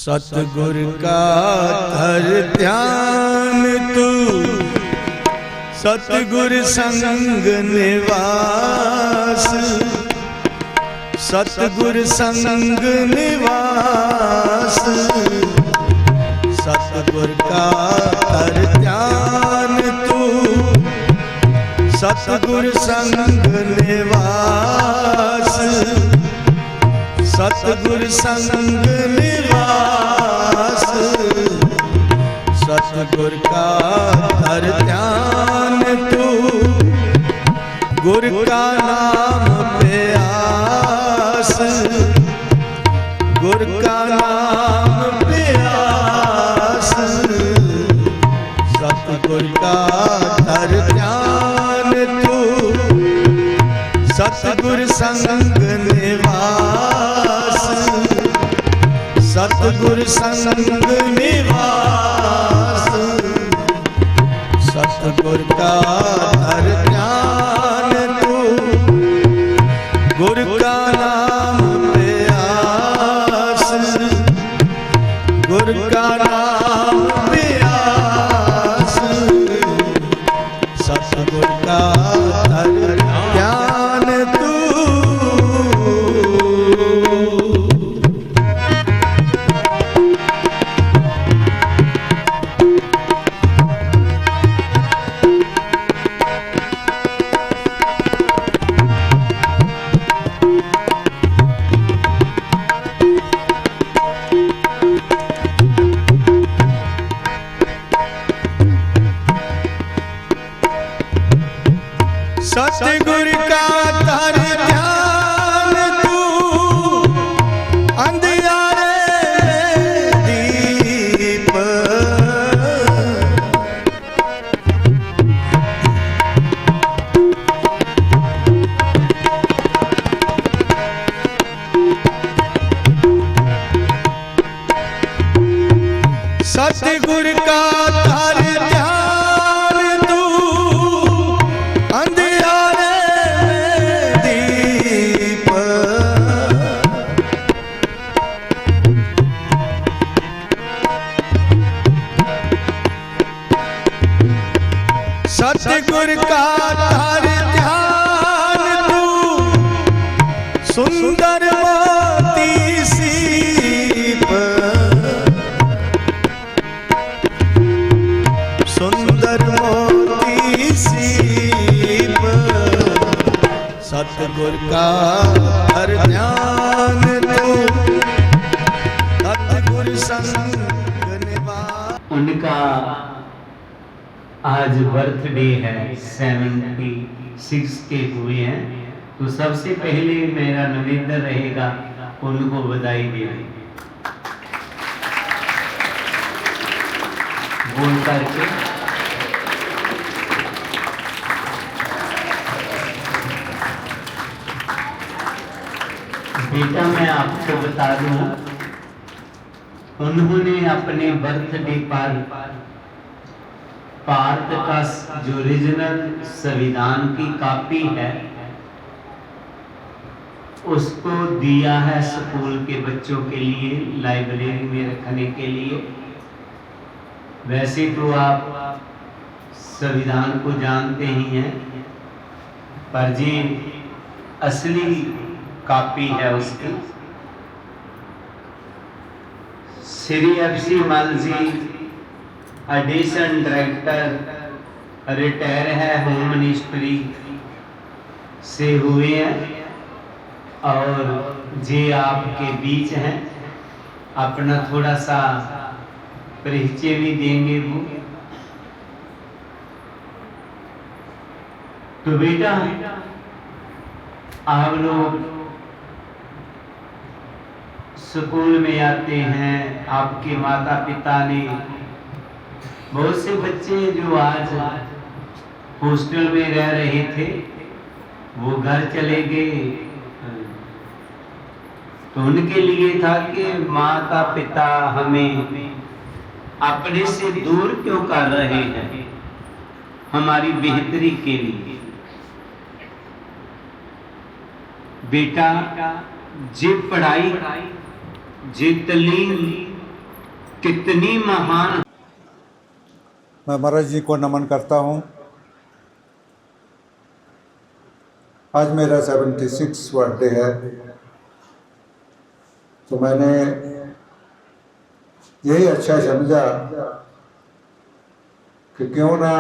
सतगुर का धर ध्यान तू, सतगुर संग निवास, सतगुर संग निवास। सतगुर का धर ध्यान तू, सतगुर संग निवास, सतगुर संग निवास। सतगुर का धर ध्यान तू, गुर का नाम प्यास, गुर का नाम प्यास। सतगुर का धर ध्यान तू, सतगुर संग निवास, सतगुर संग निवास। सतगुर का धर ध्यान तू, गुर का नाम प्यास, गुर का नाम प्यास। सतगुर का धर ध्यान तू। सतगुर का धर ध्यान तू, अंधियारे दीप। सतगुर का धर ध्यान तू, अंधियारे दीप। सतगुर का धर ध्यान तू, सुंदर मोती सीप, सुंदर मोती सीप। सतगुर का धर ध्यान तू, सतगुर संग निवास। उनका आज बर्थडे है, 76 के हुए हैं। तो सबसे पहले मेरा निवेदन रहेगा उनको बधाई देने बोल करके। बेटा मैं आपको बता दूं, उन्होंने अपने बर्थडे पर भारत का जो ओरिजिनल संविधान की कॉपी है उसको दिया है स्कूल के बच्चों के लिए, लाइब्रेरी में रखने के लिए। वैसे तो आप संविधान को जानते ही हैं, पर जी असली कॉपी है उसकी। श्री FC मल जी एडिशन डायरेक्टर, रिटायर है, होम मिनिस्ट्री से हुए हैं और जे आपके बीच हैं। अपना थोड़ा सा परिचय भी देंगे वो। तो बेटा आप लोग स्कूल में आते हैं, आपके माता पिता ने, बहुत से बच्चे जो आज हॉस्टल में रह रहे थे वो घर चले गए। तो उनके लिए था कि माता पिता हमें अपने से दूर क्यों कर रहे हैं, हमारी बेहतरी के लिए। बेटा जे पढ़ाई जे तलीम कितनी महान। मैं महाराज जी को नमन करता हूँ। आज मेरा 76 बर्थडे है, तो मैंने यही अच्छा समझा कि क्यों ना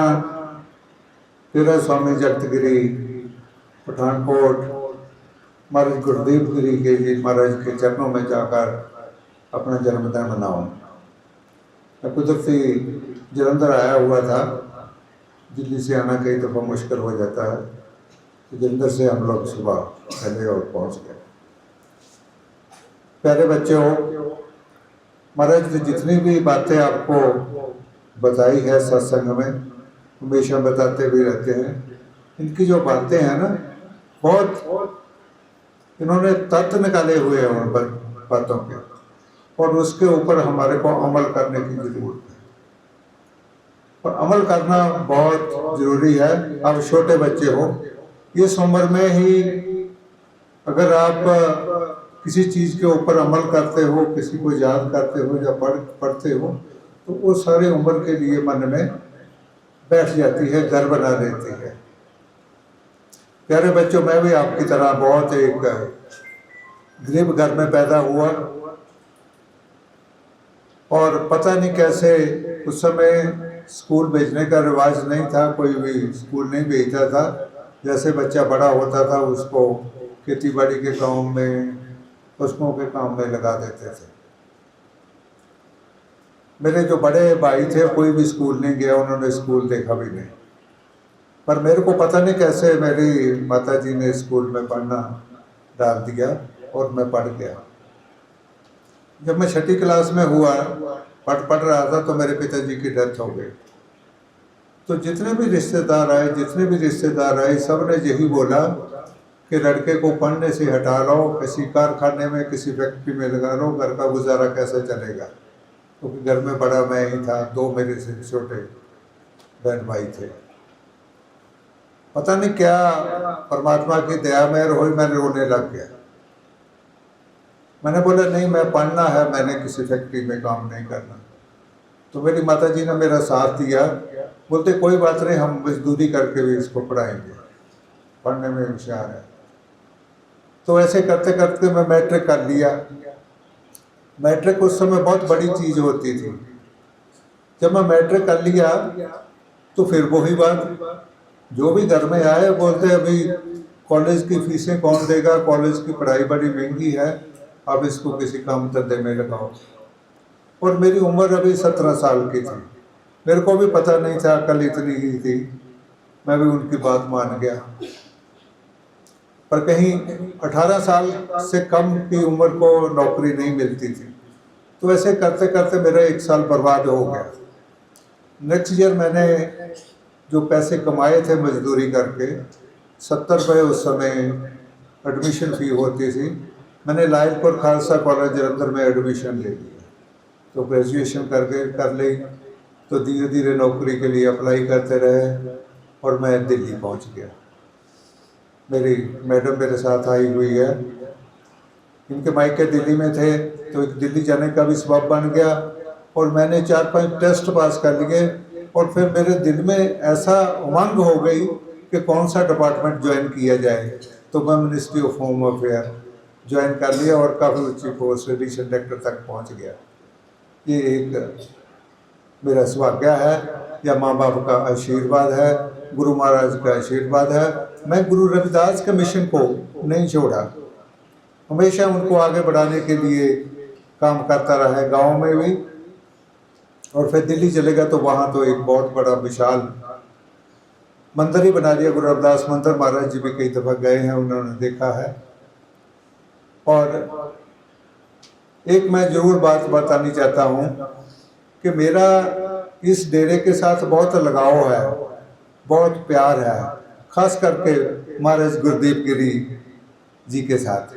तेरा स्वामी जगतगिरी पठानकोट महाराज गुरुदेव गिरी के जी महाराज के चरणों में जाकर अपना जन्मदिन मनाऊं। मैं कुदरती जलंधर आया हुआ था, दिल्ली से आना कई दफ़ा मुश्किल हो जाता है, तो जलंधर से हम लोग सुबह चले और पहुंच गए। प्यारे बच्चे हो, महाराज ने जितनी भी बातें आपको बताई है सत्संग में, हमेशा बताते भी रहते हैं। इनकी जो बातें हैं ना, बहुत इन्होंने तत्व निकाले हुए हैं उन बातों के, और उसके ऊपर हमारे को अमल करने की जरूरत है। और अमल करना बहुत जरूरी है। आप छोटे बच्चे हो, इस उम्र में ही अगर आप किसी चीज़ के ऊपर अमल करते हो, किसी को याद करते हो या पढ़ते हो, तो वो सारी उम्र के लिए मन में बैठ जाती है, घर बना देती है। प्यारे बच्चों, मैं भी आपकी तरह बहुत एक गरीब घर में पैदा हुआ, और पता नहीं कैसे उस समय स्कूल भेजने का रिवाज नहीं था, कोई भी स्कूल नहीं भेजता था। जैसे बच्चा बड़ा होता था उसको खेती बाड़ी के काम में, पशुओं के काम में लगा देते थे। मेरे जो बड़े भाई थे कोई भी स्कूल नहीं गया, उन्होंने स्कूल देखा भी नहीं। पर मेरे को पता नहीं कैसे मेरी माता जी ने स्कूल में पढ़ना डाल दिया और मैं पढ़ गया। जब मैं 6ठी क्लास में हुआ, पढ़ रहा था, तो मेरे पिताजी की डेथ हो गई। तो जितने भी रिश्तेदार आए सब ने यही बोला कि लड़के को पढ़ने से हटा लो, किसी कारखाने में, किसी फैक्ट्री में लगा लो, घर का गुजारा कैसे चलेगा। क्योंकि घर में बड़ा मैं ही था, 2 मेरे से छोटे बहन भाई थे। पता नहीं क्या परमात्मा की दया मेहर हुई, मैंने रोने लग गया। मैंने बोला नहीं, मैं पढ़ना है, मैंने किसी फैक्ट्री में काम नहीं करना। तो मेरी माता जी ने मेरा साथ दिया, बोलते कोई बात नहीं, हम मजदूरी करके भी इसको पढ़ाएंगे, पढ़ने में होशियार है। तो ऐसे करते करते मैं मैट्रिक कर लिया। मैट्रिक उस समय बहुत बड़ी चीज़ होती थी। जब मैं मैट्रिक कर लिया तो फिर वही बात, जो भी घर में आए बोलते अभी कॉलेज की फीसें कौन देगा, कॉलेज की पढ़ाई बड़ी महंगी है, अब इसको किसी काम धंधे में लगाओ। और मेरी उम्र अभी 17 साल की थी, मेरे को भी पता नहीं था, अकल इतनी ही थी, मैं भी उनकी बात मान गया। पर कहीं 18 साल से कम की उम्र को नौकरी नहीं मिलती थी। तो ऐसे करते करते मेरा 1 साल बर्बाद हो गया। नेक्स्ट ईयर मैंने जो पैसे कमाए थे मजदूरी करके, 70 रुपये उस समय एडमिशन फ़ी होती थी, मैंने लायलपुर खालसा कॉलेज जलंधर में एडमिशन ले लिया। तो ग्रेजुएशन कर ली। तो धीरे धीरे नौकरी के लिए अप्लाई करते रहे और मैं दिल्ली पहुंच गया। मेरी मैडम मेरे साथ आई हुई है, इनके मायके दिल्ली में थे, तो एक दिल्ली जाने का भी सबब बन गया। और मैंने 4-5 टेस्ट पास कर लिए, और फिर मेरे दिल में ऐसा उमंग हो गई कि कौन सा डिपार्टमेंट ज्वाइन किया जाए। तो मैं ministry of home affair join कर लिया और काफ़ी ऊँची पोस्ट एडिशन डायरेक्टर तक पहुँच गया। ये एक मेरा सौभाग्य है, या माँ बाप का आशीर्वाद है, गुरु महाराज का आशीर्वाद है। मैं गुरु रविदास के मिशन को नहीं छोड़ा, हमेशा उनको आगे बढ़ाने के लिए काम करता रहा है, गांव में भी। और फिर दिल्ली चले गया तो वहाँ तो एक बहुत बड़ा विशाल मंदिर ही बना दिया, गुरु रविदास मंदिर। महाराज जी भी कई दफ़ा गए हैं, उन्होंने देखा है। और एक मैं जरूर बात बतानी चाहता हूँ कि मेरा इस डेरे के साथ बहुत लगाव है, बहुत प्यार है, खास करके महाराज गुरुदेव गिरी जी के साथ।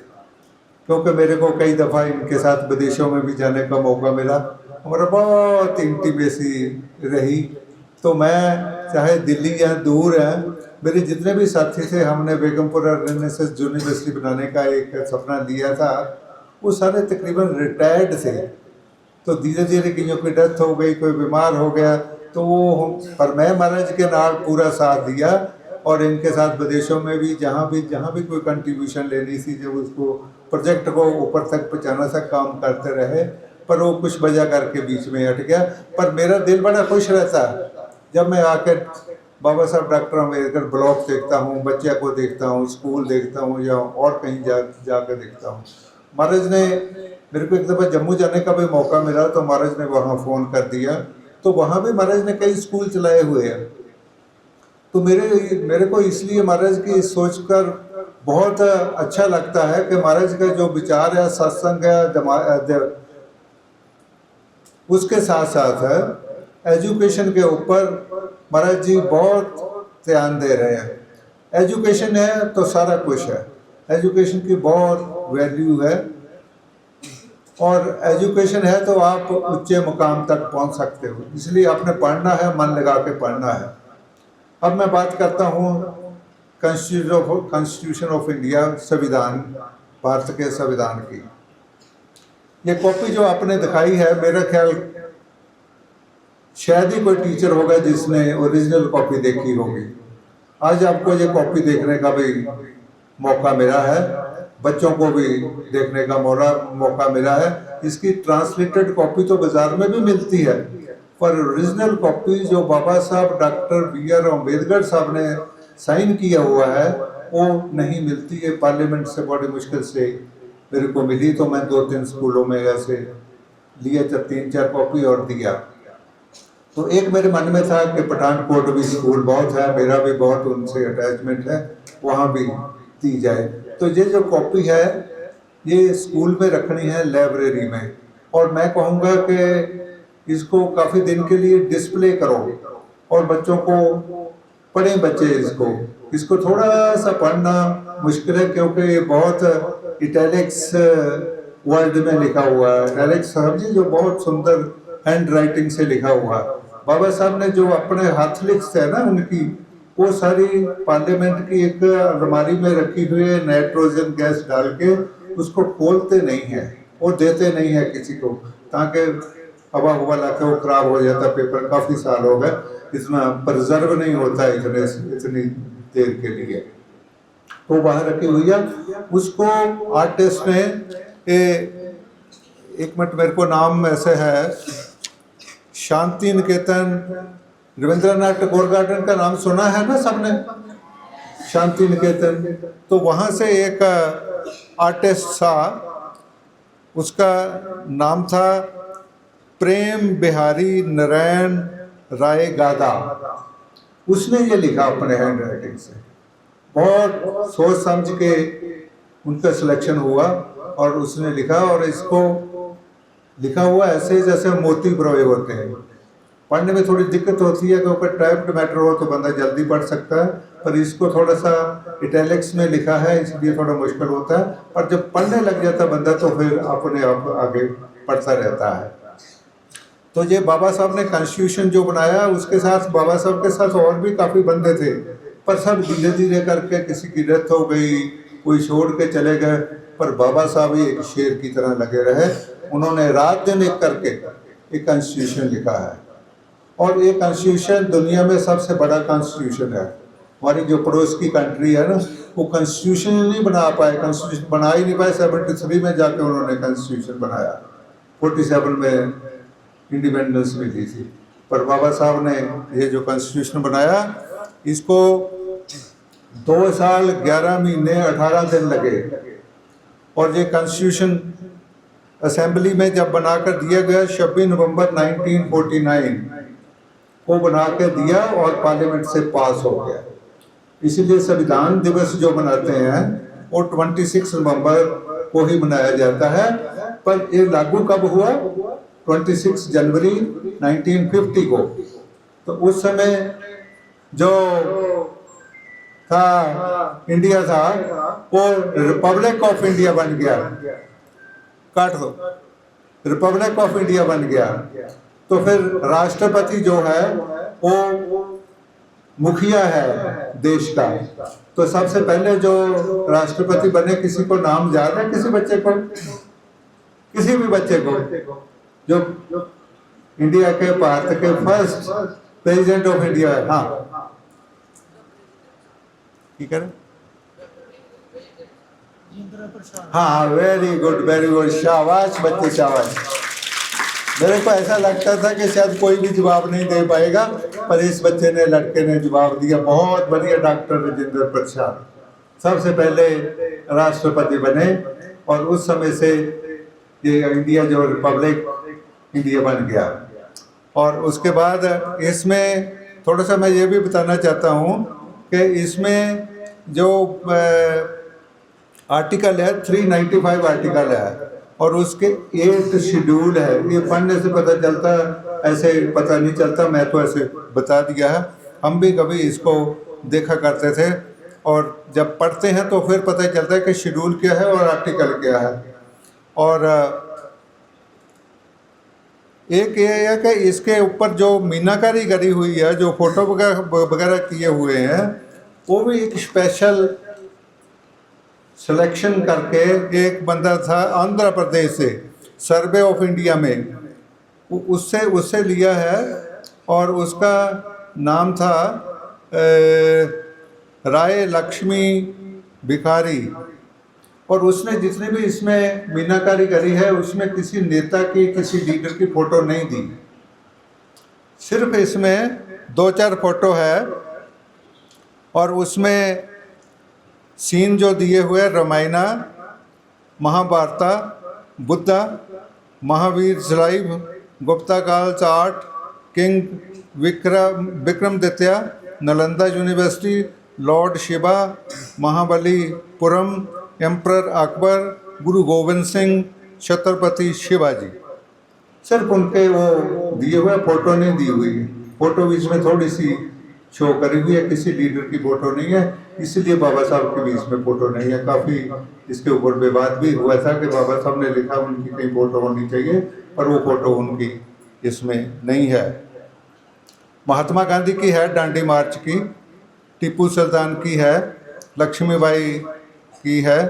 क्योंकि मेरे को कई दफ़ा इनके साथ विदेशों में भी जाने का मौका मिला, हमारा बहुत इंटीमेसी रही। तो मैं चाहे दिल्ली या दूर है, मेरे जितने भी साथी थे, हमने बेगमपुरा रेनेसांस यूनिवर्सिटी बनाने का एक सपना लिया था। वो सारे तकरीबन रिटायर्ड थे। तो धीरे धीरे कईयों की डेथ हो गई, कोई बीमार हो गया, तो वो पर मैं महाराज के नाल पूरा साथ दिया और इनके साथ विदेशों में भी जहाँ भी कोई कंट्रीब्यूशन लेनी थी, जब उसको प्रोजेक्ट को ऊपर तक पहुँचाना था, काम करते रहे। पर वो कुछ वजह करके बीच में हट गया। पर मेरा दिल बड़ा खुश रहता है जब मैं आकर बाबा साहब डॉक्टर अम्बेडकर ब्लॉक देखता हूँ, बच्चे को देखता हूँ, स्कूल देखता हूँ या और कहीं जाकर देखता हूँ। महाराज ने मेरे को एक दफ़ा जम्मू जाने का भी मौका मिला, तो महाराज ने वहाँ फ़ोन कर दिया, तो वहाँ भी महाराज ने कई स्कूल चलाए हुए हैं। तो मेरे को इसलिए महाराज की सोच कर बहुत अच्छा लगता है कि महाराज का जो विचार है, सत्संग है, उसके साथ साथ है एजुकेशन के ऊपर महाराज जी बहुत ध्यान दे रहे हैं। एजुकेशन है तो सारा कुछ है, एजुकेशन की बहुत वैल्यू है, और एजुकेशन है तो आप ऊंचे मुकाम तक पहुंच सकते हो। इसलिए आपने पढ़ना है, मन लगा के पढ़ना है। अब मैं बात करता हूँ कॉन्स्टिट्यूशन ऑफ इंडिया, संविधान, भारत के संविधान की। ये कॉपी जो आपने दिखाई है, मेरा ख्याल शायद ही कोई टीचर होगा जिसने ओरिजिनल कॉपी देखी होगी। आज आपको ये कॉपी देखने का भी मौका मिला है, बच्चों को भी देखने का मौका मिला है। इसकी ट्रांसलेटेड कॉपी तो बाजार में भी मिलती है, पर ओरिजिनल कॉपी जो बाबा साहब डॉक्टर BR अम्बेडकर साहब ने साइन किया हुआ है वो नहीं मिलती है। पार्लियामेंट से बड़ी मुश्किल से मेरे को मिली, तो मैं 2-3 स्कूलों में ऐसे लिया, 3-4 कॉपी और दिया। तो एक मेरे मन में था कि पठानकोट भी स्कूल बहुत है, मेरा भी बहुत उनसे अटैचमेंट है, वहाँ भी दी जाए। तो ये जो कॉपी है ये स्कूल में रखनी है, लाइब्रेरी में, और मैं कहूँगा कि इसको काफ़ी दिन के लिए डिस्प्ले करो और बच्चों को पढ़ें। बच्चे इसको थोड़ा सा पढ़ना मुश्किल है, क्योंकि ये बहुत इटैलिक्स वर्ड में लिखा हुआ है। इटैलिक्स समझिए, जो बहुत सुंदर हैंड राइटिंग से लिखा हुआ। बाबा साहब ने जो अपने हाथ लिखते हैं ना उनकी, वो सारी पार्लियामेंट की एक अलमारी में रखी हुई है, नाइट्रोजन गैस डाल के। उसको खोलते नहीं है, वो देते नहीं है किसी को, ताकि हवा हुआ लाके वो खराब हो जाता। पेपर काफ़ी साल हो गए, इतना प्रिजर्व नहीं होता इतनी देर के लिए, तो बाहर रखी हुई है। उसको आर्टिस्ट ने एक मिनट, मेरे को नाम ऐसे है, शांति निकेतन, रविंद्रनाथ टैगोर गार्डन का नाम सुना है ना सबने, शांति निकेतन। तो वहाँ से एक आर्टिस्ट था, उसका नाम था प्रेम बिहारी नारायण राय गादा। उसने ये लिखा अपने हैंड राइटिंग से, बहुत सोच समझ के उनका सिलेक्शन हुआ और उसने लिखा। और इसको लिखा हुआ ऐसे जैसे मोती ब्रोए होते हैं। पढ़ने में थोड़ी दिक्कत होती है, क्योंकि टाइप्ड मैटर हो तो बंदा जल्दी पढ़ सकता है, पर इसको थोड़ा सा इटैलिक्स में लिखा है, इसलिए थोड़ा मुश्किल होता है। पर जब पढ़ने लग जाता बंदा तो फिर अपने आप आगे पढ़ता रहता है। तो ये बाबा साहब ने कॉन्स्टिट्यूशन जो बनाया, उसके साथ बाबा साहब के साथ और भी काफ़ी बंदे थे, पर सब धीरे धीरे करके किसी की डेथ हो गई, कोई छोड़ के चले गए, पर बाबा साहब ही एक शेर की तरह लगे रहे। उन्होंने रात दिन एक करके एक कॉन्स्टिट्यूशन लिखा है, और ये कॉन्स्टिट्यूशन दुनिया में सबसे बड़ा कॉन्स्टिट्यूशन है। हमारी जो पड़ोस की कंट्री है ना, वो कॉन्स्टिट्यूशन नहीं बना पाए, कॉन्स्टिट्यूशन बना ही नहीं पाए। 73 में जाके उन्होंने कॉन्स्टिट्यूशन बनाया, 47 में इंडिपेंडेंस मिली थी। पर बाबा साहब ने ये जो कॉन्स्टिट्यूशन बनाया, इसको 2 साल 11 महीने 18 दिन लगे। और ये कॉन्स्टिट्यूशन असेंबली में जब बनाकर दिया गया 26 नवंबर 1949 को बना के दिया और पार्लियामेंट से पास हो गया। इसीलिए संविधान दिवस जो मनाते हैं वो 26 नवंबर को ही मनाया जाता है। पर ये लागू कब हुआ? 26 जनवरी 1950 को। तो उस समय जो था इंडिया था, वो रिपब्लिक ऑफ इंडिया बन गया। काट दो, रिपब्लिक ऑफ इंडिया बन गया। तो फिर राष्ट्रपति जो है वो मुखिया है देश का। तो सबसे पहले जो राष्ट्रपति बने, किसी को नाम याद है? किसी बच्चे को, किसी भी बच्चे को जो इंडिया के भारत के फर्स्ट प्रेसिडेंट ऑफ इंडिया है। हाँ ठीक है, हाँ वेरी गुड, शाबाश बच्चे शाबाश। मेरे को ऐसा लगता था कि शायद कोई भी जवाब नहीं दे पाएगा, पर इस बच्चे ने, लड़के ने जवाब दिया। बहुत बढ़िया। डॉक्टर राजेंद्र प्रसाद सबसे पहले राष्ट्रपति बने और उस समय से ये इंडिया जो रिपब्लिक इंडिया बन गया। और उसके बाद इसमें थोड़ा सा मैं ये भी बताना चाहता हूँ कि इसमें जो आर्टिकल है 395 आर्टिकल है और उसके 8 शेड्यूल है। ये पढ़ने से पता चलता, ऐसे पता नहीं चलता, मैं तो ऐसे बता दिया है। हम भी कभी इसको देखा करते थे और जब पढ़ते हैं तो फिर पता चलता है कि शेड्यूल क्या है और आर्टिकल क्या है। और एक ये है कि इसके ऊपर जो मीनाकारी करी हुई है, जो फोटो वगैरह किए हुए हैं, वो भी एक स्पेशल सिलेक्शन करके एक बंदा था आंध्र प्रदेश से, सर्वे ऑफ इंडिया में, उससे लिया है और उसका नाम था राय लक्ष्मी भिखारी। और उसने जितने भी इसमें मीनाकारी करी है उसमें किसी नेता की, किसी लीडर की फ़ोटो नहीं दी, सिर्फ इसमें 2-4 फोटो है। और उसमें सीन जो दिए हुए रामायणा, महाभारता, बुद्धा, महावीर जलाइव, गुप्ता काल chart, king Vikramaditya, Nalanda university, Lord Shiva, Mahabalipuram, emperor Akbar, गुरु गोविंद सिंह, छत्रपति शिवाजी। सिर्फ उनके वो दिए हुए, फोटो नहीं दी हुई। फोटो बीच में थोड़ी सी शो करी हुई है, किसी लीडर की फोटो नहीं है, इसलिए बाबा साहब के बीच में फोटो नहीं है। काफ़ी इसके ऊपर विवाद भी हुआ था कि बाबा साहब ने लिखा उनकी कहीं फोटो होनी चाहिए, पर वो फोटो उनकी इसमें नहीं है। महात्मा गांधी की है डांडी मार्च की, टीपू सुल्तान की है, लक्ष्मीबाई की है।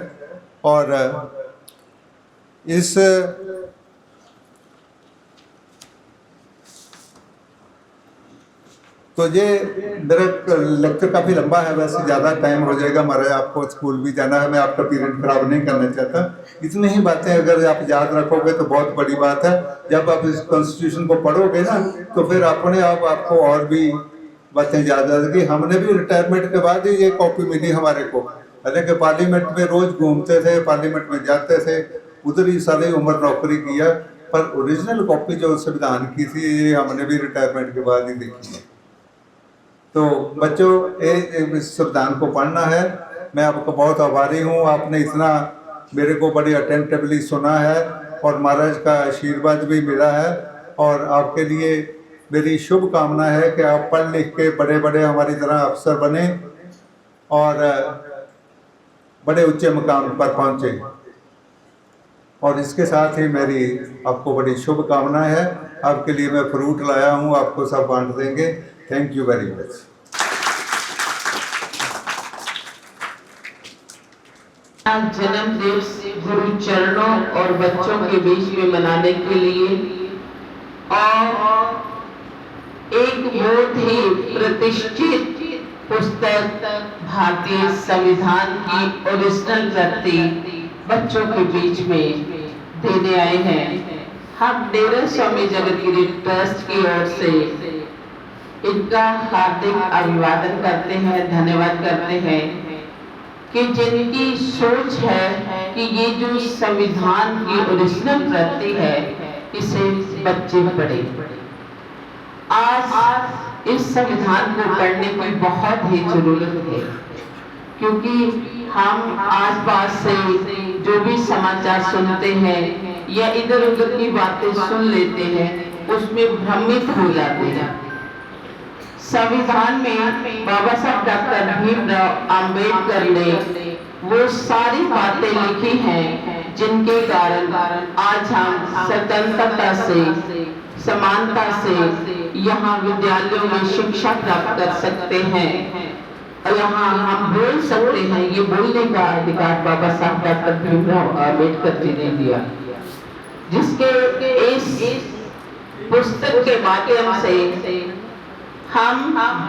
और इस तो ये मेरा लेक्चर काफ़ी लंबा है, वैसे ज़्यादा टाइम हो जाएगा हमारे, आपको स्कूल भी जाना है, मैं आपका पीरियड खराब नहीं करना चाहता। इतनी ही बातें अगर आप याद रखोगे तो बहुत बड़ी बात है। जब आप इस कॉन्स्टिट्यूशन को पढ़ोगे ना तो फिर अपने आप आपको और भी बातें याद आ जाएगी। हमने भी रिटायरमेंट के बाद ही ये कॉपी मिली हमारे को, हालांकि पार्लियामेंट में रोज़ घूमते थे, पार्लियामेंट में जाते थे, उधर ही सारी उम्र नौकरी किया, पर ओरिजिनल कॉपी जो संविधान की थी ये हमने भी रिटायरमेंट के बाद ही देखी है। तो बच्चों, इस संविधान को पढ़ना है। मैं आपको बहुत आभारी हूँ, आपने इतना मेरे को बड़ी अटेंटिवली सुना है और महाराज का आशीर्वाद भी मिला है। और आपके लिए मेरी शुभ कामना है कि आप पढ़ लिख के बड़े बड़े हमारी तरह अफसर बने और बड़े ऊंचे मुकाम पर पहुँचे। और इसके साथ ही मेरी आपको बड़ी शुभकामना है। आपके लिए मैं फ्रूट लाया हूँ, आपको सब बांट देंगे। Thank you very much. जन्म दिवस गुरु चरणों और बच्चों के बीच में मनाने के लिए और एक बहुत ही प्रतिष्ठित पुस्तक भारतीय संविधान की ओरिजिनल प्रति बच्चों के बीच में देने आए हैं। हम डेरा स्वामी जगतगिरी ट्रस्ट की ओर से इनका हार्दिक अभिवादन करते हैं, धन्यवाद करते हैं कि जिनकी सोच है कि ये जो संविधान की ओरिजिनल प्रति है इसे बच्चे पढ़े। आज इस संविधान को पढ़ने की बहुत ही जरूरत है, क्योंकि हम आसपास से जो भी समाचार सुनते हैं या इधर उधर की बातें सुन लेते हैं उसमें भ्रमित हो जाते हैं। संविधान में बाबा साहब डॉक्टर भीमराव अंबेडकर ने वो सारी बातें लिखी हैं जिनके कारण आज हम स्वतंत्रता से, समानता से यहाँ विद्यालयों में शिक्षा प्राप्त कर सकते हैं और यहाँ हम बोल सकते हैं। ये बोलने का अधिकार बाबा साहब डॉक्टर भीमराव अंबेडकर जी ने दिया। जिसके इस पुस्तक के माध्यम से हम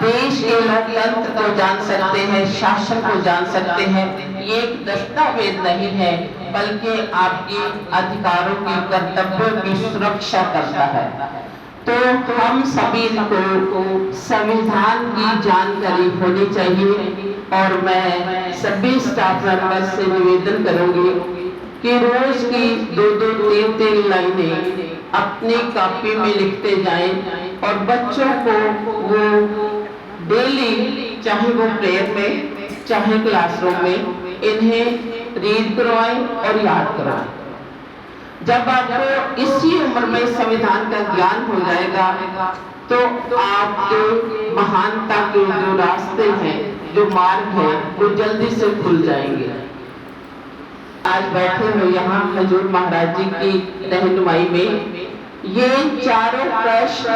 देश के लोकतंत्र को जान सकते हैं, शासन को जान सकते हैं। ये एक दस्तावेज नहीं है, बल्कि आपके अधिकारों की, कर्तव्यों की सुरक्षा करता है। तो हम सभी को संविधान की जानकारी होनी चाहिए और मैं सभी स्टाफ मेंबर्स से निवेदन करूंगी कि रोज की 2-2, 3-3 लाइनें अपनी कॉपी में लिखते जाएं और बच्चों को वो डेली, चाहे वो प्रेयर में चाहे क्लासरूम में, इन्हें रीड करवाएं और याद करवाएं। जब आपको इसी उम्र में संविधान का ज्ञान हो जाएगा तो आपके महानता के जो रास्ते हैं, जो मार्ग है, वो जल्दी से खुल जाएंगे। आज बैठे हुए यहाँ हजूर महाराज जी की रहनुमाई में ये चारों प्रश्न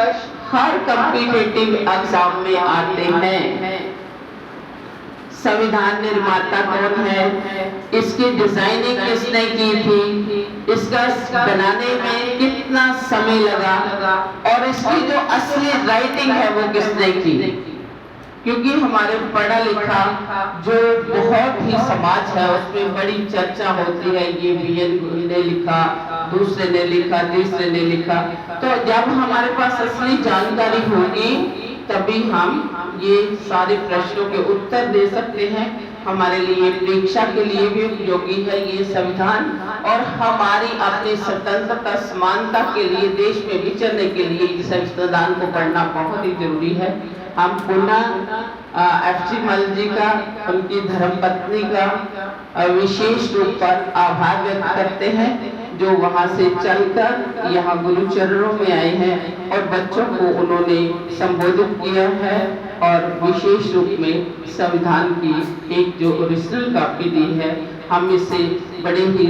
हर कॉम्पिटिटिव एग्जाम में आते हैं। संविधान निर्माता कौन है, इसकी डिजाइनिंग किसने की थी, इसका बनाने में कितना समय लगा और इसकी जो असली राइटिंग है वो किसने की। क्योंकि हमारे पढ़ा लिखा जो बहुत ही समाज है उसमें बड़ी चर्चा होती है, ये BN ने लिखा, दूसरे ने लिखा, तीसरे ने लिखा। तो जब हमारे पास असली जानकारी होगी तभी हम ये सारे प्रश्नों के उत्तर दे सकते हैं। हमारे लिए परीक्षा के लिए भी उपयोगी है ये संविधान और हमारी अपनी स्वतंत्रता, समानता के लिए, देश में विचरने के लिए इस संविधान को पढ़ना बहुत ही जरूरी है। हम पुनः FG मल जी का, उनकी धर्मपत्नी का विशेष रूप पर आभार व्यक्त करते हैं जो वहां से चलकर यहाँ गुरु चरणों में आए हैं और बच्चों को उन्होंने संबोधित किया है और विशेष रूप में संविधान की एक जो ओरिजिनल कॉपी दी है, हम इसे बड़े ही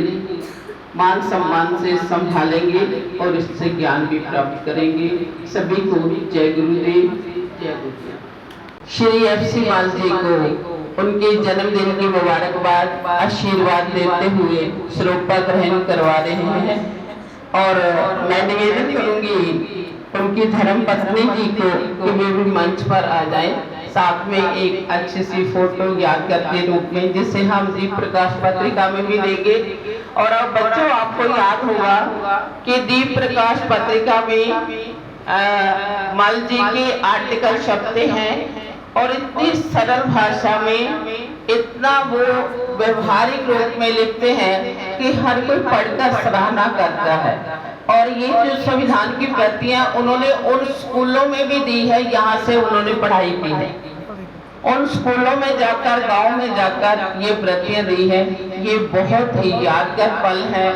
मान सम्मान से संभालेंगे और इससे ज्ञान भी प्राप्त करेंगे। सभी को जय गुरुदेव, जय गुरुदेव। श्री FC मल जी को उनके जन्मदिन की मुबारकबाद, आशीर्वाद देते हुए श्लोका ग्रहण करवा रहे हैं और मैं निवेदन करूंगी उनकी धर्मपत्नी जी को कि वे भी मंच पर आ जाएं, साथ में एक अच्छी सी फोटो यादगार के रूप में, जिसे हम दीप प्रकाश पत्रिका में भी देंगे। और अब बच्चों, आपको याद होगा कि दीप प्रकाश पत्रिका में मल जी के आर्टिकल छपते हैं और इतनी सरल भाषा में इतना वो व्यवहारिक रूप में लिखते हैं कि हर कोई पढ़कर सराहना करता है। और ये जो संविधान की प्रतियां उन्होंने उन स्कूलों में भी दी है, यहाँ से उन्होंने पढ़ाई की है, उन स्कूलों में जाकर, गांव में जाकर ये प्रतियां दी है। ये बहुत ही यादगार पल है।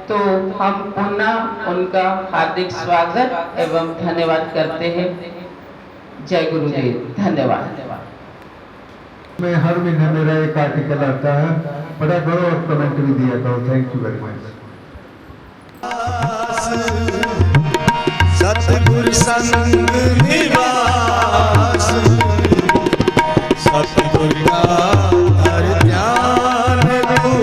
तो हम पुनः उनका हार्दिक स्वागत एवं धन्यवाद करते हैं। जय गुरुदेव, धन्यवाद। मैं हर महीने मेरा एक आर्टिकल आता है, बड़ा करो और कमेंट भी दिया करो। Thank you very much. सतगुर संग निवास, सतगुर का हर ध्यान दो,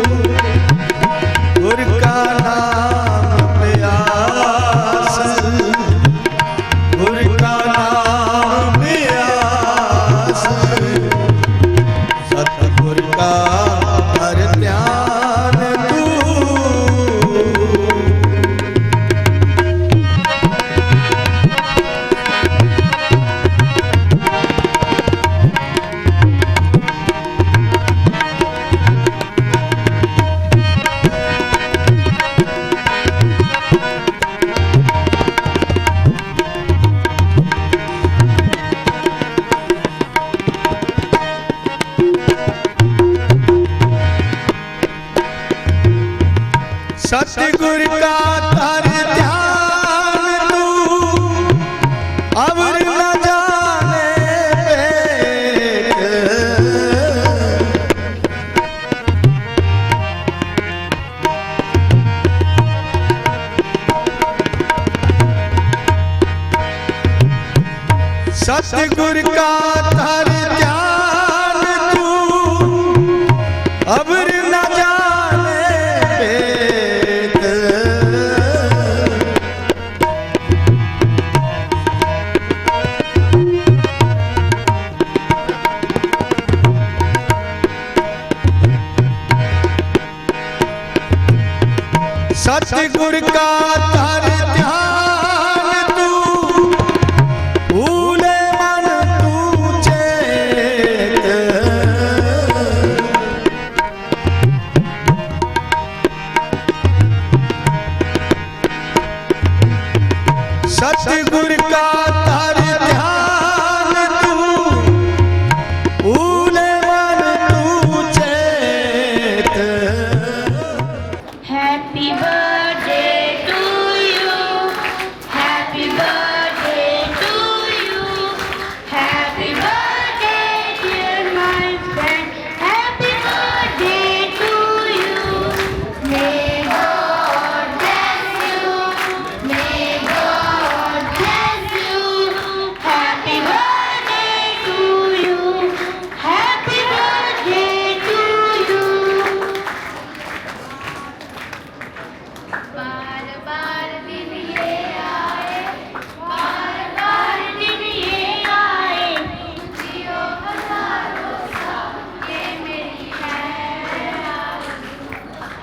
गुर का नाम प्यास, गुर का नाम प्यास, सतगुर का हर ध्यान दो। सतगुर का तर ध्यान तू अवर न जाने भेद, सतगुर का तर ध्यान तू अवर न जाने भेद, सतगुर का धर ध्यान तू भूले मन तू चेत। सतगुर का धर ध्यान तू भूले मन तू चेत। Happy birthday to you. Happy birthday to you. Happy birthday, dear my friend. Happy birthday to you. May God bless you. May God bless you. Happy birthday to you. Happy birthday to you. बार बार दिन ये आए, बार बार दिन ये आए, जियो हजारों साल, ये मेरी है आरज़ू।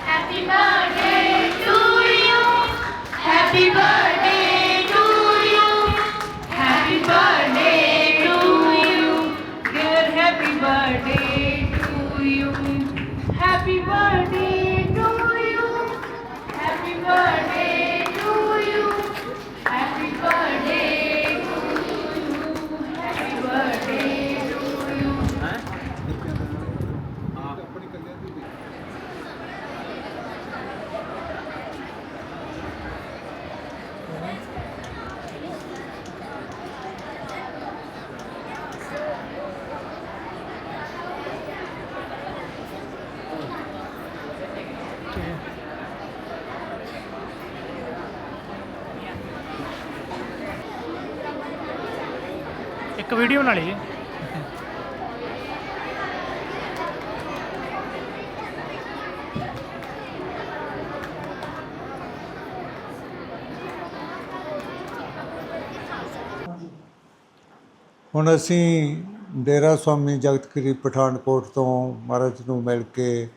Happy birthday to you, happy birthday to you, happy birthday to you, dear happy birthday to you, happy birthday to you. Happy birthday to you. Happy birthday to you. Happy birthday to you. एक video बना लीजिए। ਹੁਣ ਅਸੀਂ ਡੇਰਾ ਸਵਾਮੀ ਜਗਤਗਿਰੀ ਪਠਾਨਕੋਟ ਤੋਂ ਮਹਾਰਾਜ ਨੂੰ ਮਿਲ ਕੇ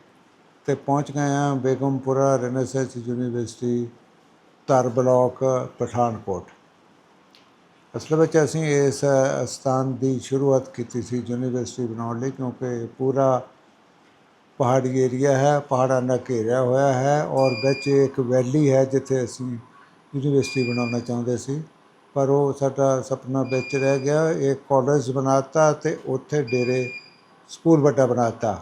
ਤੇ ਪਹੁੰਚ ਗਏ ਹਾਂ ਬੇਗਮਪੁਰਾ ਰੈਨੇਸੈਂਸ ਯੂਨੀਵਰਸਿਟੀ ਧਰ ਬਲਾਕ ਪਠਾਨਕੋਟ। ਅਸਲ ਵਿੱਚ ਅਸੀਂ ਇਸ ਸਥਾਨ ਦੀ ਸ਼ੁਰੂਆਤ ਕੀਤੀ ਸੀ ਯੂਨੀਵਰਸਿਟੀ ਬਣਾਉਣ ਲਈ, ਕਿਉਂਕਿ ਪੂਰਾ ਪਹਾੜੀ ਏਰੀਆ ਹੈ, ਪਹਾੜਾਂ ਨਾਲ ਘੇਰਿਆ ਹੋਇਆ ਹੈ ਔਰ ਵਿੱਚ ਇੱਕ ਵੈਲੀ ਹੈ ਜਿੱਥੇ ਅਸੀਂ ਯੂਨੀਵਰਸਿਟੀ ਬਣਾਉਣਾ ਚਾਹੁੰਦੇ ਸੀ, ਪਰ ਉਹ ਸਾਡਾ ਸੁਪਨਾ ਵਿੱਚ ਰਹਿ ਗਿਆ। ਇੱਕ ਕਾਲਜ ਬਣਾਤਾ ਅਤੇ ਉੱਥੇ ਡੇਰੇ ਸਕੂਲ ਵੱਡਾ ਬਣਾਤਾ।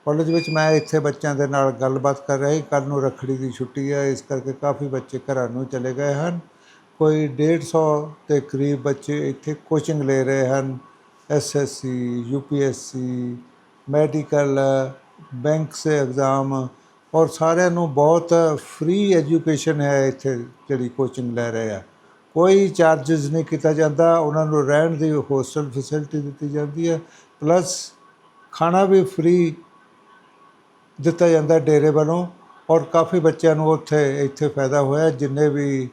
ਕਾਲਜ ਵਿੱਚ ਮੈਂ ਇੱਥੇ ਬੱਚਿਆਂ ਦੇ ਨਾਲ ਗੱਲਬਾਤ ਕਰ ਰਿਹਾ ਸੀ। ਕੱਲ੍ਹ ਨੂੰ ਰੱਖੜੀ ਦੀ ਛੁੱਟੀ ਹੈ, ਇਸ ਕਰਕੇ ਕਾਫੀ ਬੱਚੇ ਘਰਾਂ ਨੂੰ ਚਲੇ ਗਏ ਹਨ। ਕੋਈ 150 ਦੇ ਕਰੀਬ ਬੱਚੇ ਇੱਥੇ ਕੋਚਿੰਗ ਲੈ ਰਹੇ ਹਨ, SSC, UPSC, medical, banks exam, ਔਰ ਸਾਰਿਆਂ ਨੂੰ ਬਹੁਤ ਫ੍ਰੀ ਐਜੂਕੇਸ਼ਨ ਹੈ ਇੱਥੇ ਜਿਹੜੀ ਕੋਚਿੰਗ ਲੈ ਰਹੇ ਆ। ਕੋਈ ਚਾਰਜਿਸ ਨਹੀਂ ਕੀਤਾ ਜਾਂਦਾ। ਉਹਨਾਂ ਨੂੰ ਰਹਿਣ ਦੀ ਹੋਸਟਲ ਫੈਸਿਲਿਟੀ ਦਿੱਤੀ ਜਾਂਦੀ ਹੈ, ਪਲੱਸ ਖਾਣਾ ਵੀ ਫ੍ਰੀ ਦਿੱਤਾ ਜਾਂਦਾ ਡੇਰੇ ਵੱਲੋਂ। ਔਰ ਕਾਫੀ ਬੱਚਿਆਂ ਨੂੰ ਇੱਥੇ ਫਾਇਦਾ ਹੋਇਆ। ਜਿੰਨੇ ਵੀ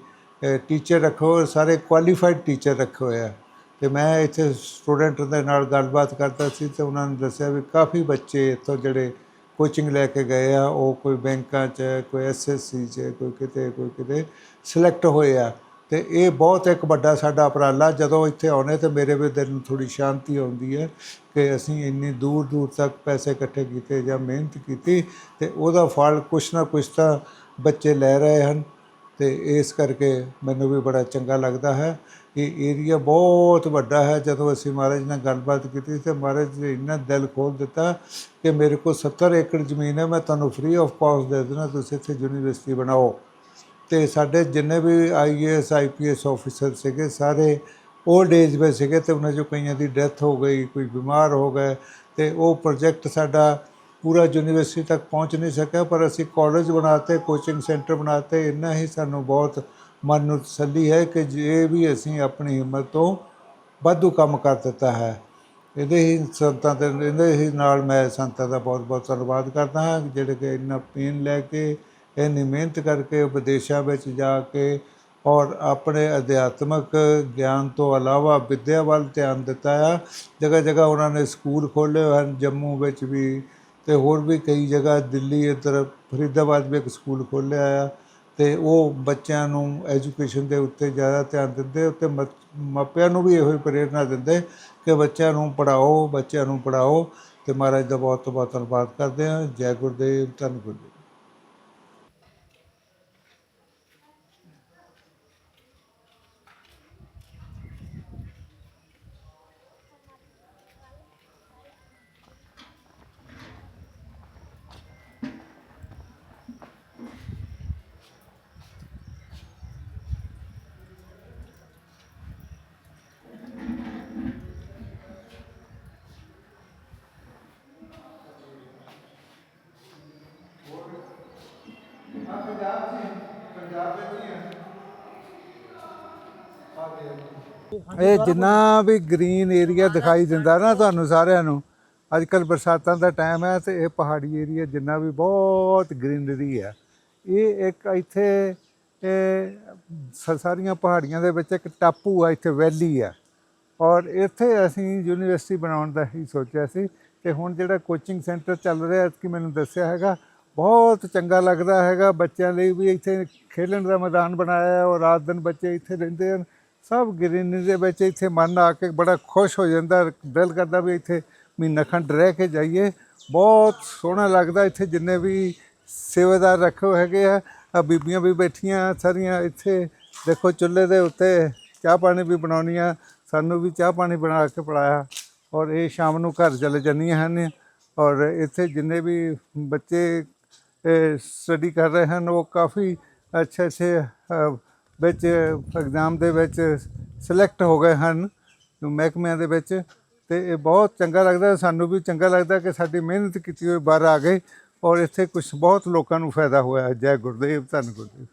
ਟੀਚਰ ਰੱਖੇ ਹੋਏ ਸਾਰੇ ਕੁਆਲੀਫਾਈਡ ਟੀਚਰ ਰੱਖੇ ਹੋਏ ਆ। ਅਤੇ ਮੈਂ ਇੱਥੇ ਸਟੂਡੈਂਟ ਦੇ ਨਾਲ ਗੱਲਬਾਤ ਕਰਦਾ ਸੀ ਅਤੇ ਉਹਨਾਂ ਨੇ ਦੱਸਿਆ ਵੀ ਕਾਫੀ ਬੱਚੇ ਇੱਥੋਂ ਜਿਹੜੇ ਕੋਚਿੰਗ ਲੈ ਕੇ ਗਏ ਆ, ਉਹ ਕੋਈ ਬੈਂਕਾਂ 'ਚ, ਕੋਈ SSC 'ਚ, ਕੋਈ ਕਿਤੇ ਸਿਲੈਕਟ ਹੋਏ ਆ। ਅਤੇ ਇਹ ਬਹੁਤ ਇੱਕ ਵੱਡਾ ਸਾਡਾ ਉਪਰਾਲਾ। ਜਦੋਂ ਇੱਥੇ ਆਉਂਦੇ ਤਾਂ ਮੇਰੇ ਵੀ ਦਿਲ ਨੂੰ ਥੋੜ੍ਹੀ ਸ਼ਾਂਤੀ ਆਉਂਦੀ ਹੈ ਕਿ ਅਸੀਂ ਇੰਨੀ ਦੂਰ ਦੂਰ ਤੱਕ ਪੈਸੇ ਇਕੱਠੇ ਕੀਤੇ ਜਾਂ ਮਿਹਨਤ ਕੀਤੀ ਅਤੇ ਉਹਦਾ ਫਲ ਕੁਛ ਨਾ ਕੁਛ ਤਾਂ ਬੱਚੇ ਲੈ ਰਹੇ ਹਨ। ਅਤੇ ਇਸ ਕਰਕੇ ਮੈਨੂੰ ਵੀ ਬੜਾ ਚੰਗਾ ਲੱਗਦਾ ਹੈ। ਇਹ ਏਰੀਆ ਬਹੁਤ ਵੱਡਾ ਹੈ। ਜਦੋਂ ਅਸੀਂ ਮਹਾਰਾਜ ਨਾਲ ਗੱਲਬਾਤ ਕੀਤੀ ਤਾਂ ਮਹਾਰਾਜ ਨੇ ਇੰਨਾ ਦਿਲ ਖੋਲ੍ਹ ਦਿੱਤਾ ਕਿ ਮੇਰੇ ਕੋਲ 70 ਏਕੜ ਜ਼ਮੀਨ ਹੈ, ਮੈਂ ਤੁਹਾਨੂੰ ਫ੍ਰੀ ਆਫ ਕਾਸਟ ਦੇ ਦੇਣਾ, ਤੁਸੀਂ ਇੱਥੇ ਯੂਨੀਵਰਸਿਟੀ ਬਣਾਓ। ਅਤੇ ਸਾਡੇ ਜਿੰਨੇ ਵੀ IAS IPS ਆਫਿਸਰ ਸੀਗੇ ਸਾਰੇ ਓਲਡ ਏਜ ਵਿੱਚ ਸੀਗੇ ਅਤੇ ਉਹਨਾਂ 'ਚੋਂ ਕਈਆਂ ਦੀ ਡੈਥ ਹੋ ਗਈ, ਕੋਈ ਬਿਮਾਰ ਹੋ ਗਏ ਅਤੇ ਉਹ ਪ੍ਰੋਜੈਕਟ ਸਾਡਾ ਪੂਰਾ ਯੂਨੀਵਰਸਿਟੀ ਤੱਕ ਪਹੁੰਚ ਨਹੀਂ ਸਕਿਆ। ਪਰ ਅਸੀਂ ਕਾਲਜ ਬਣਾਤੇ, ਕੋਚਿੰਗ ਸੈਂਟਰ ਬਣਾਤੇ। ਇੰਨਾ ਹੀ ਸਾਨੂੰ ਬਹੁਤ ਮਨ ਨੂੰ ਤਸੱਲੀ ਹੈ ਕਿ ਜੇ ਵੀ ਅਸੀਂ ਆਪਣੀ ਹਿੰਮਤ ਤੋਂ ਵਾਧੂ ਕੰਮ ਕਰ ਦਿੱਤਾ ਹੈ। ਇਹਦੇ ਹੀ ਨਾਲ ਮੈਂ ਸੰਤਾਂ ਦਾ ਬਹੁਤ ਬਹੁਤ ਧੰਨਵਾਦ ਕਰਦਾ ਹਾਂ ਜਿਹੜੇ ਕਿ ਇੰਨਾ ਪੇਨ ਲੈ ਕੇ, ਇੰਨੀ ਮਿਹਨਤ ਕਰਕੇ ਵਿਦੇਸ਼ਾਂ ਵਿੱਚ ਜਾ ਕੇ ਔਰ ਆਪਣੇ ਅਧਿਆਤਮਕ ਗਿਆਨ ਤੋਂ ਇਲਾਵਾ ਵਿੱਦਿਆ ਵੱਲ ਧਿਆਨ ਦਿੱਤਾ ਆ। ਜਗ੍ਹਾ ਜਗ੍ਹਾ ਉਹਨਾਂ ਨੇ ਸਕੂਲ ਖੋਲ੍ਹੇ ਹੋਏ ਹਨ, ਜੰਮੂ ਵਿੱਚ ਵੀ ਅਤੇ ਹੋਰ ਵੀ ਕਈ ਜਗ੍ਹਾ, ਦਿੱਲੀ ਇੱਧਰ ਫਰੀਦਾਬਾਦ ਵੀ ਇੱਕ ਸਕੂਲ ਖੋਲ੍ਹਿਆ ਆ। ਤੇ ਉਹ ਬੱਚਿਆਂ ਨੂੰ ਐਜੂਕੇਸ਼ਨ ਦੇ ਉੱਤੇ ਜ਼ਿਆਦਾ ਧਿਆਨ ਦਿੰਦੇ, ਉੱਤੇ ਮਾਪਿਆਂ ਨੂੰ ਵੀ ਇਹੋ ਹੀ ਪ੍ਰੇਰਨਾ ਦਿੰਦੇ ਕਿ ਬੱਚਿਆਂ ਨੂੰ ਪੜ੍ਹਾਓ। ਤੇ ਮਹਾਰਾਜ ਦਾ ਬਹੁਤ ਬਹੁਤ ਧੰਨਵਾਦ ਕਰਦੇ ਹਾਂ। ਜੈ ਗੁਰਦੇਵ, ਧੰਨ ਗੁਰਦੇਵ। ਇਹ ਜਿੰਨਾ ਵੀ ਗ੍ਰੀਨ ਏਰੀਆ ਦਿਖਾਈ ਦਿੰਦਾ ਨਾ ਤੁਹਾਨੂੰ ਸਾਰਿਆਂ ਨੂੰ, ਅੱਜ ਕੱਲ੍ਹ ਬਰਸਾਤਾਂ ਦਾ ਟਾਈਮ ਹੈ ਤੇ ਇਹ ਪਹਾੜੀ ਏਰੀਆ ਜਿੰਨਾ ਵੀ ਬਹੁਤ ਗ੍ਰੀਨਰੀ ਹੈ। ਇਹ ਇੱਕ ਇੱਥੇ ਸਾਰੀਆਂ ਪਹਾੜੀਆਂ ਦੇ ਵਿੱਚ ਇੱਕ ਟਾਪੂ ਆ, ਇੱਥੇ ਵੈਲੀ ਆ। ਔਰ ਇੱਥੇ ਅਸੀਂ ਯੂਨੀਵਰਸਿਟੀ ਬਣਾਉਣ ਦਾ ਹੀ ਸੋਚਿਆ ਸੀ ਕਿ ਹੁਣ ਜਿਹੜਾ ਕੋਚਿੰਗ ਸੈਂਟਰ ਚੱਲ ਰਿਹਾ ਕਿ ਮੈਨੂੰ ਦੱਸਿਆ ਹੈਗਾ, ਬਹੁਤ ਚੰਗਾ ਲੱਗਦਾ ਹੈਗਾ। ਬੱਚਿਆਂ ਲਈ ਵੀ ਇੱਥੇ ਖੇਡਣ ਦਾ ਮੈਦਾਨ ਬਣਾਇਆ ਔਰ ਰਾਤ ਦਿਨ ਬੱਚੇ ਇੱਥੇ ਰਹਿੰਦੇ ਹਨ। ਸਭ ਗ੍ਰੀਨਰੀ ਦੇ ਵਿੱਚ ਇੱਥੇ ਮਨ ਆ ਕੇ ਬੜਾ ਖੁਸ਼ ਹੋ ਜਾਂਦਾ, ਦਿਲ ਕਰਦਾ ਵੀ ਇੱਥੇ ਮਹੀਨਾ ਖੰਡ ਰਹਿ ਕੇ ਜਾਈਏ। ਬਹੁਤ ਸੋਹਣਾ ਲੱਗਦਾ ਇੱਥੇ। ਜਿੰਨੇ ਵੀ ਸੇਵਾਦਾਰ ਰੱਖੇ ਹੈਗੇ ਆ ਬੀਬੀਆਂ ਵੀ ਬੈਠੀਆਂ ਸਾਰੀਆਂ ਇੱਥੇ। ਦੇਖੋ ਚੁੱਲ੍ਹੇ ਦੇ ਉੱਤੇ ਚਾਹ ਪਾਣੀ ਵੀ ਬਣਾਉਣੀਆਂ, ਸਾਨੂੰ ਵੀ ਚਾਹ ਪਾਣੀ ਬਣਾ ਕੇ ਪਿਲਾਇਆ। ਔਰ ਇਹ ਸ਼ਾਮ ਨੂੰ ਘਰ ਚਲੇ ਜਾਂਦੀਆਂ ਹਨ। ਔਰ ਇੱਥੇ ਜਿੰਨੇ ਵੀ ਬੱਚੇ ਸਟੱਡੀ ਕਰ ਰਹੇ ਹਨ ਉਹ ਕਾਫੀ ਅੱਛੇ ਵਿੱਚ ਐਗਜ਼ਾਮ ਦੇ ਵਿੱਚ ਸਿਲੈਕਟ ਹੋ ਗਏ ਹਨ ਮਹਿਕਮਿਆਂ ਦੇ ਵਿੱਚ। ਅਤੇ ਇਹ ਬਹੁਤ ਚੰਗਾ ਲੱਗਦਾ, ਸਾਨੂੰ ਵੀ ਚੰਗਾ ਲੱਗਦਾ ਕਿ ਸਾਡੀ ਮਿਹਨਤ ਕੀਤੀ ਹੋਈ ਬਾਹਰ ਆ ਗਈ ਔਰ ਇੱਥੇ ਕੁਛ ਬਹੁਤ ਲੋਕਾਂ ਨੂੰ ਫਾਇਦਾ ਹੋਇਆ। ਜੈ ਗੁਰਦੇਵ, ਧੰਨ ਗੁਰਦੇਵ।